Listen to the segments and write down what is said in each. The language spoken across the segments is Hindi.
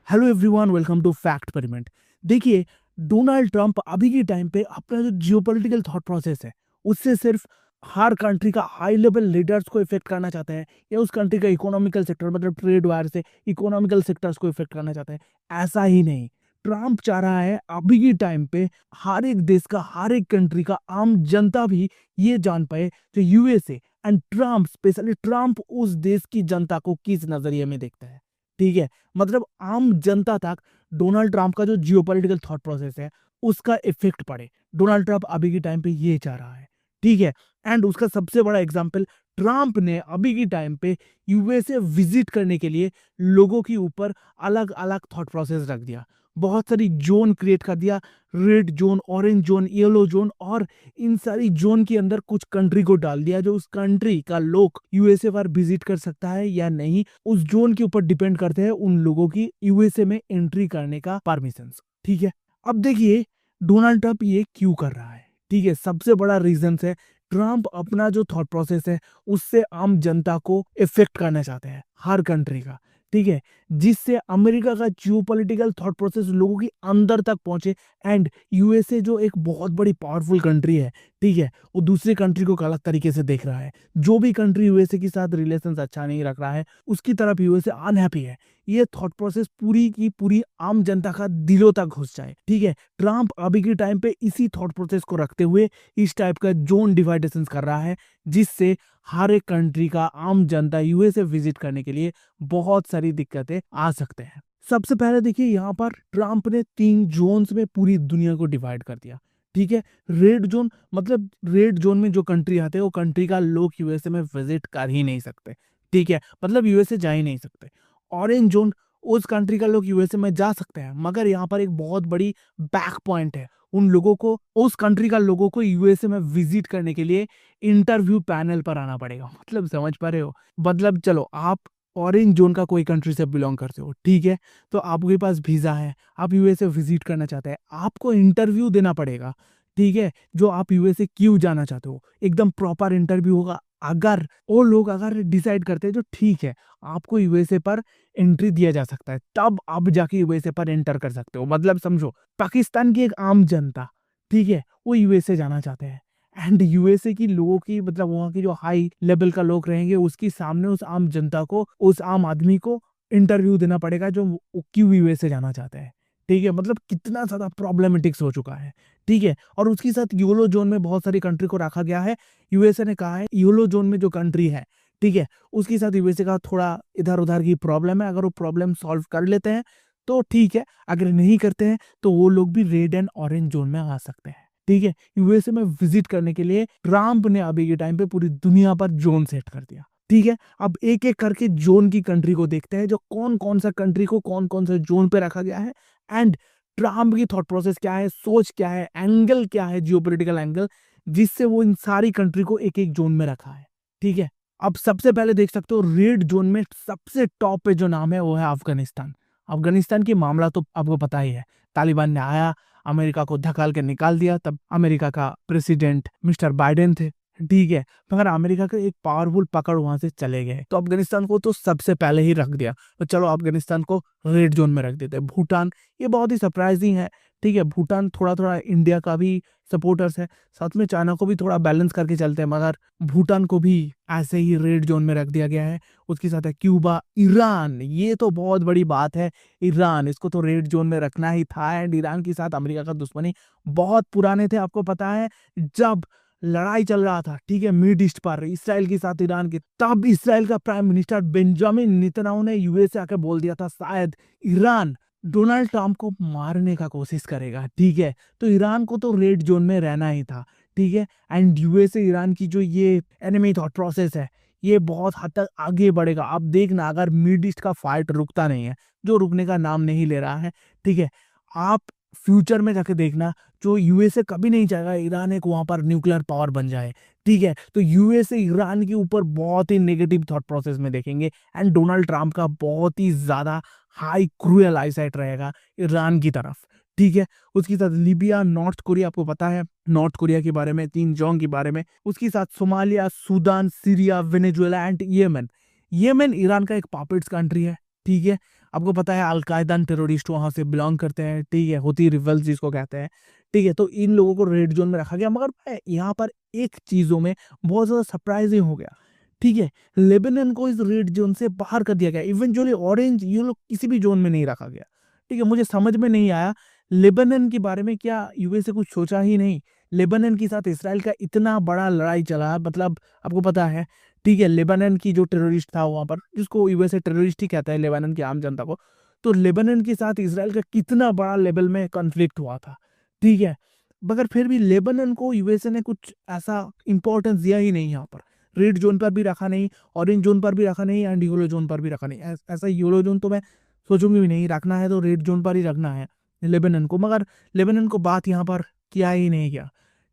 Hello everyone, welcome to Factperiment. देखिए, डोनाल्ड ट्रंप अभी के टाइम पे अपना जो जियोपॉलिटिकल थॉट प्रोसेस है, उससे सिर्फ हर कंट्री का हाई लेवल लीडर्स को इफेक्ट करना चाहते हैं, या उस कंट्री का इकोनॉमिकल सेक्टर मतलब ट्रेड वार से इकोनॉमिकल सेक्टर्स को इफेक्ट करना चाहते हैं। ऐसा ही नहीं, ट्रंप चाह रहा है अभी के टाइम पे हर एक देश का, हर एक कंट्री का आम जनता भी ये जान पाए जो USA and Trump, specially Trump उस देश की जनता को किस नजरिए में देखता है। ठीक है, मतलब आम जनता तक डोनाल्ड ट्रंप का जो जियोपॉलिटिकल थॉट प्रोसेस है उसका इफेक्ट पड़े। डोनाल्ड ट्रंप अभी के टाइम पे ये चाह रहा है। ठीक है, एंड उसका सबसे बड़ा एग्जांपल, ट्रंप ने अभी के टाइम पे यूएसए विजिट करने के लिए लोगों के ऊपर अलग अलग थॉट प्रोसेस रख दिया। बहुत सारी जोन क्रिएट कर दिया, red zone, orange zone, yellow zone, और इन सारी जोन के अंदर कुछ कंट्री को डाल दिया जो उस कंट्री का लोग यूएसए पर विजिट कर सकता है या नहीं, उस जोन के ऊपर डिपेंड करते हैं उन लोगों की यूएसए में एंट्री करने का परमिशन। ठीक है, अब देखिए डोनाल्ड ट्रंप ये क्यों कर रहा है। ठीक है, सबसे बड़ा रीजन है ट्रंप अपना जो थॉट प्रोसेस है उससे आम जनता को इफेक्ट करना चाहते हैं, हर कंट्री का। ठीक है, जिससे अमेरिका का जियोपॉलिटिकल थॉट प्रोसेस लोगों के अंदर तक पहुंचे, एंड यूएसए जो एक बहुत बड़ी पावरफुल कंट्री है, ठीक है, वो दूसरी कंट्री को गलत तरीके से देख रहा है। जो भी कंट्री यूएसए के साथ रिलेशन अच्छा नहीं रख रहा है उसकी तरफ यूएसए अनहैप्पी है। ये थॉट प्रोसेस पूरी की पूरी आम जनता का दिलों तक घुस जाए। ठीक है, ट्रंप अभी के टाइम पे इसी थॉट प्रोसेस को रखते हुए इस टाइप का जोन डिवाइडेशन कर रहा है, जिससे हर एक कंट्री का आम जनता यूएसए विजिट करने के लिए बहुत सारी दिक्कतें आ सकते हैं। सबसे पहले देखिए, यहाँ पर ट्रंप ने 3 जोन्स में पूरी दुनिया को डिवाइड कर दिया। ठीक है, रेड जोन मतलब रेड जोन में जो कंट्री आते हैं वो कंट्री का लोग यूएसए में विजिट कर ही नहीं सकते। ठीक है, मतलब यूएसए जा ही नहीं सकते। ऑरेंज जोन, उस कंट्री का लोग यूएसए में जा सकते हैं, मगर यहाँ पर एक बहुत बड़ी बैक पॉइंट है, उन लोगों को, उस कंट्री का लोगों को यूएसए में विजिट करने के लिए इंटरव्यू पैनल पर आना पड़ेगा। मतलब समझ पा रहे हो, मतलब चलो आप ऑरेंज जोन का कोई कंट्री से बिलोंग करते हो, ठीक है, तो आपके पास वीजा है, आप यूएसए विजिट करना चाहते हैं, आपको इंटरव्यू देना पड़ेगा। ठीक है, जो आप यूएसए क्यों जाना चाहते हो, एकदम प्रॉपर इंटरव्यू होगा। अगर वो लोग अगर डिसाइड करते हैं जो ठीक है आपको यूएसए पर एंट्री दिया जा सकता है, तब आप जाके यूएसए पर एंटर कर सकते हो। मतलब समझो, पाकिस्तान की एक आम जनता, ठीक है, वो यूएसए जाना चाहते हैं, एंड यूएसए की लोगों की, मतलब वहाँ की जो हाई लेवल का लोग रहेंगे उसके सामने उस आम जनता को, उस आम आदमी को इंटरव्यू देना पड़ेगा जो वो क्यों यूएसए जाना चाहते हैं। ठीक है, मतलब कितना ज्यादा प्रॉब्लमेटिक्स हो चुका है। ठीक है, और उसके साथ यूरो जोन में बहुत सारी कंट्री को रखा गया है। यूएसए ने कहा है यूरो जोन में जो कंट्री है, ठीक है, उसके साथ यूएसए का थोड़ा इधर उधर की प्रॉब्लम है, अगर वो प्रॉब्लम सॉल्व कर लेते हैं तो ठीक है, अगर नहीं करते हैं तो वो लोग भी रेड एंड ऑरेंज जोन में आ सकते हैं। ठीक है, यूएसए में विजिट करने के लिए ट्रंप ने अभी के टाइम पे पूरी दुनिया पर जोन सेट कर दिया। ठीक है, अब एक एक करके जोन की कंट्री को देखते हैं, जो कौन कौन सा कंट्री को कौन कौन सा जोन पे रखा गया है, एंड ट्रंप की थॉट प्रोसेस क्या है, सोच क्या है, एंगल क्या है, जियोपॉलिटिकल एंगल, जिससे वो इन सारी कंट्री को एक एक जोन में रखा है। ठीक है, अब सबसे पहले देख सकते हो रेड जोन में सबसे टॉप पे जो नाम है वो है अफगानिस्तान। अफगानिस्तान की मामला तो आपको पता ही है, तालिबान ने आया, अमेरिका को धकाल के निकाल दिया, तब अमेरिका का प्रेसिडेंट मिस्टर बाइडेन थे। ठीक है, मगर अमेरिका के एक पावरफुल पकड़ वहां से चले गए, तो अफगानिस्तान को तो सबसे पहले ही रख दिया। तो चलो अफगानिस्तान को रेड जोन में रख देते हैं। भूटान, ये बहुत ही सरप्राइजिंग है। ठीक है, भूटान थोड़ा थोड़ा इंडिया का भी सपोर्टर्स है, साथ में चाइना को भी थोड़ा बैलेंस करके चलते हैं, मगर भूटान को भी ऐसे ही रेड जोन में रख दिया गया है। उसके साथ है क्यूबा, ईरान, ये तो बहुत बड़ी बात है। ईरान, इसको तो रेड जोन में रखना ही था, एंड ईरान के साथ अमेरिका का दुश्मनी बहुत पुराने थे, आपको पता है। जब लड़ाई चल रहा था, ठीक है, मिड ईस्ट पर इसराइल के साथ ईरान के, तब इसराइल का प्राइम मिनिस्टर बेंजामिन नेतन्याहू ने यूएसए आकर बोल दिया था शायद ईरान डोनाल्ड ट्रंप को मारने का कोशिश करेगा। ठीक है, तो ईरान को तो रेड जोन में रहना ही था। ठीक है, एंड यूएसए ईरान की जो ये एनिमी थॉट प्रोसेस है, ये बहुत हद तक आगे बढ़ेगा। अब देखना, अगर मिड ईस्ट का फाइट रुकता नहीं है, जो रुकने का नाम नहीं ले रहा है, ठीक है, आप फ्यूचर में जाके देखना, जो यूएसए कभी नहीं चाहेगा ईरान एक वहां पर न्यूक्लियर पावर बन जाए। ठीक है, तो यूएसए ईरान के ऊपर बहुत ही नेगेटिव थॉट प्रोसेस में देखेंगे, एंड डोनाल्ड ट्रंप का बहुत ही ज्यादा हाई क्रूएल आईसाइट रहेगा ईरान की तरफ। ठीक है, उसके साथ लीबिया, नॉर्थ कोरिया, आपको पता है नॉर्थ कोरिया के बारे में, तीन जोंग के बारे में, उसके साथ Somalia, Sudan, Syria, Venezuela and Yemen. Yemen Iran का एक पॉपेट्स कंट्री है। ठीक है? आपको पता है अल-कायदा टेररिस्ट वहाँ से बिलॉन्ग करते हैं, ठीक है? हूथी रिबल्स जिसको कहते हैं, ठीक है? तो इन लोगों को रेड ज़ोन में रखा गया, मगर मैं यहाँ पर एक चीज़ों में बहुत ज़्यादा सरप्राइज़िंग हो गया, ठीक है? लेबनान को इस रेड ज़ोन से बाहर कर दिया गया, इवेंचुअली ऑरेंज ये लोग किसी भी ज़ोन में नहीं रखा गया, ठीक है? मुझे समझ में नहीं आया, लेबनान के बारे में क्या यूएस ने कुछ सोचा ही नहीं? लेबनान के साथ इसराइल का इतना बड़ा लड़ाई चला, मतलब आपको पता है, ठीक है, लेबनान की जो टेररिस्ट था वहाँ पर, जिसको यूएसए टेररिस्ट ही कहता है लेबनान की आम जनता को, तो लेबनान के साथ इज़राइल का कितना बड़ा लेवल में कॉन्फ्लिक्ट हुआ था, ठीक है? मगर फिर भी लेबनान को यूएसए ने कुछ ऐसा इम्पोर्टेंस दिया ही नहीं यहाँ पर। रेड ज़ोन पर भी रखा नहीं, ऑरेंज ज़ोन पर भी रखा नहीं एंड येलो ज़ोन पर भी रखा नहीं। ऐसा येलो ज़ोन तो मैं सोचूँगी भी नहीं, रखना है तो रेड ज़ोन पर ही रखना है लेबनान को, मगर लेबनान को बात यहाँ पर किया ही नहीं गया,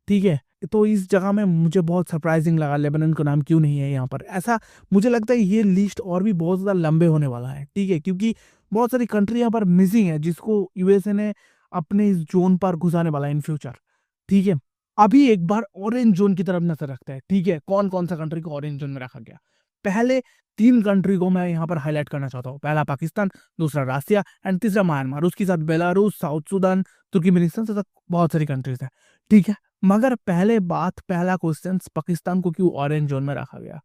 ठीक है? तो इस जगह में मुझे बहुत सरप्राइजिंग लगा लेबनान का नाम क्यों नहीं है यहाँ पर। ऐसा मुझे लगता है ये लिस्ट और भी बहुत ज़्यादा लंबे होने वाला है, ठीक है? क्योंकि बहुत सारी कंट्री यहाँ पर मिसिंग है जिसको यूएसए ने अपने इस ज़ोन पर घुसाने वाला है इन फ्यूचर, ठीक है? अभी एक बार ऑरेंज ज़ोन की तरफ नज़र रखते हैं, ठीक है? कौन-कौन सा कंट्री को ऑरेंज ज़ोन में रखा गया। पहले 3 कंट्री को मैं यहाँ पर हाइलाइट करना चाहता हूँ। पहला पाकिस्तान, दूसरा रसिया एंड तीसरा म्यांमार। उसके साथ बेलारूस, साउथ सूडान, तुर्कमेनिस्तान तथा बहुत सारी कंट्रीज़ हैं, ठीक है? मगर पहला क्वेश्चन पाकिस्तान को क्यों ऑरेंज जोन में रखा गया,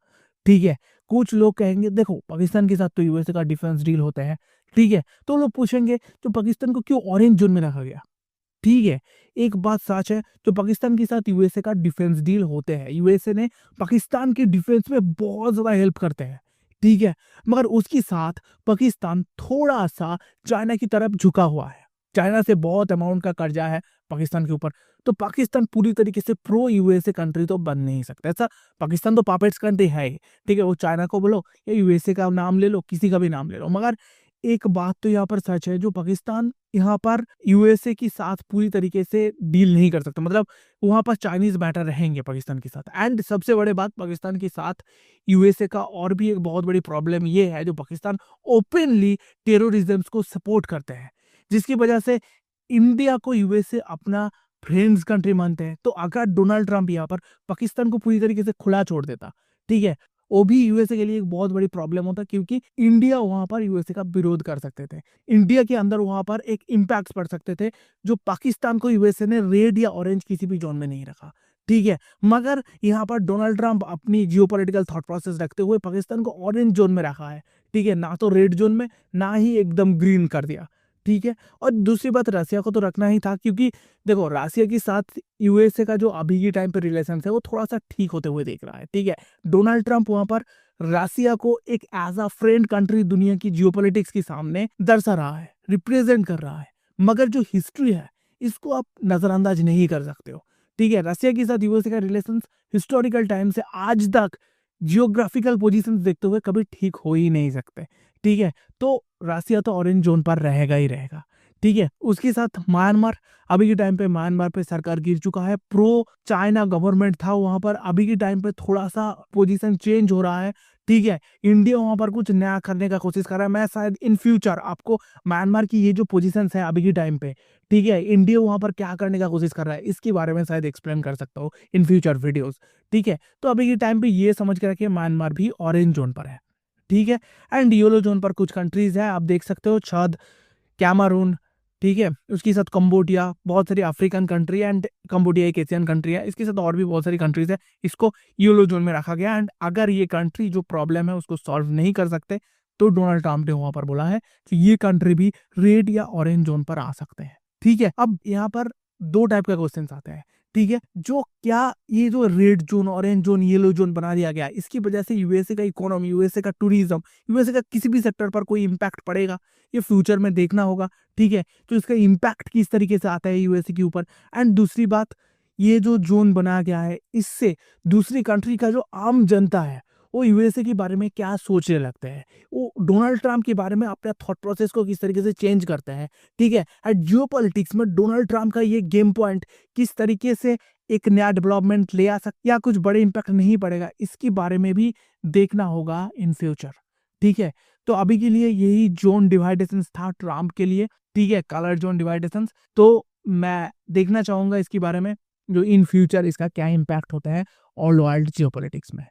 ठीक है? कुछ लोग कहेंगे देखो पाकिस्तान के साथ तो यूएसए का डिफेंस डील होता है, ठीक है? तो लोग पूछेंगे तो पाकिस्तान को क्यों ऑरेंज जोन में रखा गया, ठीक है? एक बात सच है, जो पाकिस्तान के साथ यूएसए का डिफेंस डील होते हैं, यूएसए ने पाकिस्तान के डिफेंस में बहुत ज़्यादा हेल्प करते हैं, ठीक है? मगर उसके साथ पाकिस्तान थोड़ा-सा चाइना की तरफ झुका हुआ है। चाइना से बहुत अमाउंट का कर्जा है पाकिस्तान के ऊपर, तो पाकिस्तान पूरी तरीके से प्रो यूएसए कंट्री तो बन नहीं सकता। ऐसा पाकिस्तान तो पपेट्स कंट्री है ही, ठीक है? वो चाइना को बोलो या यूएसए का नाम ले लो, किसी का भी नाम ले लो, मगर एक बात तो यहाँ पर सच है, जो पाकिस्तान यहाँ पर यूएसए के साथ पूरी तरीके से डील नहीं कर सकता, मतलब वहाँ पर चाइनीज़ बैटर रहेंगे पाकिस्तान के साथ। एंड सबसे बड़ी बात पाकिस्तान के साथ यूएसए का और भी एक बहुत बड़ी प्रॉब्लम ये है, जो पाकिस्तान ओपनली टेररिज्म को सपोर्ट करते हैं, जिसकी वजह से इंडिया को यूएसए अपना फ्रेंड्स कंट्री मानते हैं। तो अगर डोनाल्ड ट्रंप यहाँ पर पाकिस्तान को पूरी तरीके से खुला छोड़ देता, ठीक है? वो भी यूएसए के लिए एक बहुत बड़ी प्रॉब्लम होता, क्योंकि इंडिया वहाँ पर यूएसए का विरोध कर सकते थे। इंडिया के अंदर वहाँ पर एक इम्पैक्ट पड़ सकते थे, जो पाकिस्तान को यूएसए ने रेड या ऑरेंज किसी भी ज़ोन में नहीं रखा, ठीक है? मगर यहाँ पर डोनाल्ड ट्रंप अपनी जियोपॉलिटिकल थॉट प्रोसेस रखते हुए पाकिस्तान को ऑरेंज ज़ोन में रखा है, ठीक है? ना तो रेड ज़ोन में, ना ही एकदम ग्रीन कर दिया, ठीक है? और दूसरी बात रसिया को तो रखना ही था, क्योंकि देखो रसिया के साथ यूएसए का जो अभी के टाइम पे रिलेशंस है वो थोड़ा-सा ठीक होते हुए दिख रहा है, ठीक है? डोनाल्ड ट्रंप वहाँ पर रसिया को एक एज़ अ फ्रेंड कंट्री दुनिया की जियोपॉलिटिक्स के सामने दर्शा रहा है, रिप्रेज़ेंट कर रहा है। मगर जो हिस्ट्री है, इसको आप नज़रअंदाज नहीं कर सकते हो, ठीक है? रसिया के साथ यूएसए का रिलेशंस हिस्टोरिकल टाइम से आज तक जियोग्राफिकल पोज़ीशंस देखते हुए कभी ठीक हो ही नहीं सकते, ठीक है? तो रसिया तो ऑरेंज ज़ोन पर रहेगा ही रहेगा, ठीक है? उसके साथ म्यांमार, अभी के टाइम पे म्यांमार पे सरकार गिर चुका है, प्रो चाइना गवर्नमेंट था वहाँ पर, अभी के टाइम पे थोड़ा-सा पोज़ीशन चेंज हो रहा है, ठीक है? इंडिया वहाँ पर कुछ नया करने का कोशिश कर रहा है, मैं शायद इन फ्यूचर आपको म्यांमार की ये जो पोज़ीशंस है अभी के टाइम पे, ठीक है? इंडिया वहाँ पर क्या करने का कोशिश कर रहा है, इसके बारे में शायद एक्सप्लेन कर सकता हूँ इन फ्यूचर वीडियोज़, ठीक है? तो अभी के टाइम पे ये समझ के रखिए म्यांमार भी ऑरेंज ज़ोन पर है, ठीक है? एंड येलो ज़ोन पर कुछ कंट्रीज़ हैं, आप देख सकते हो छद, कैमरून, ठीक है? उसके साथ कंबोडिया, बहुत सारी अफ्रीकन कंट्री एंड कंबोडिया एक एशियन कंट्री है, इसके साथ और भी बहुत सारी कंट्रीज़ है, इसको येलो ज़ोन में रखा गया। एंड अगर ये कंट्री जो प्रॉब्लम है उसको सॉल्व नहीं कर सकते, तो डोनाल्ड ट्रंप ने वहाँ पर बोला है कि ये कंट्री भी रेड या ऑरेंज ज़ोन पर आ सकते हैं, ठीक है? अब यहाँ पर 2 टाइप का क्वेश्चन्स आते हैं, ठीक है? जो क्या ये जो red zone, orange zone, yellow zone बना दिया गया है, इसकी वजह से यूएसए का इकोनॉमी, यूएसए का टूरिज़्म, यूएसए का किसी भी सेक्टर पर कोई इम्पैक्ट पड़ेगा? ये फ्यूचर में देखना होगा, ठीक है? तो इसका इम्पैक्ट किस तरीके से आता है यूएसए के ऊपर। एंड दूसरी बात, ये जो ज़ोन बनाया गया है, इससे दूसरी कंट्री का जो आम जनता है, वो यूएसए के बारे में क्या सोचने लगते हैं? वो डोनाल्ड ट्रंप के बारे में अपने थॉट प्रोसेस को किस तरीके से चेंज करते हैं, ठीक है? एंड जियोपॉलिटिक्स में डोनाल्ड ट्रंप का ये गेम पॉइंट किस तरीके से एक नया डेवलपमेंट ले आ सकता या कुछ बड़े इम्पैक्ट नहीं पड़ेगा, इसके बारे में भी देखना होगा इन फ्यूचर, ठीक है? तो अभी के लिए यही ज़ोन डिवाइडेशंस था ट्रंप के लिए, ठीक है? Colour zone divisions. तो मैं देखना चाहूँगा इसके बारे में, जो इन फ्यूचर इसका क्या इम्पैक्ट होता है ऑल वर्ल्ड जियोपॉलिटिक्स में।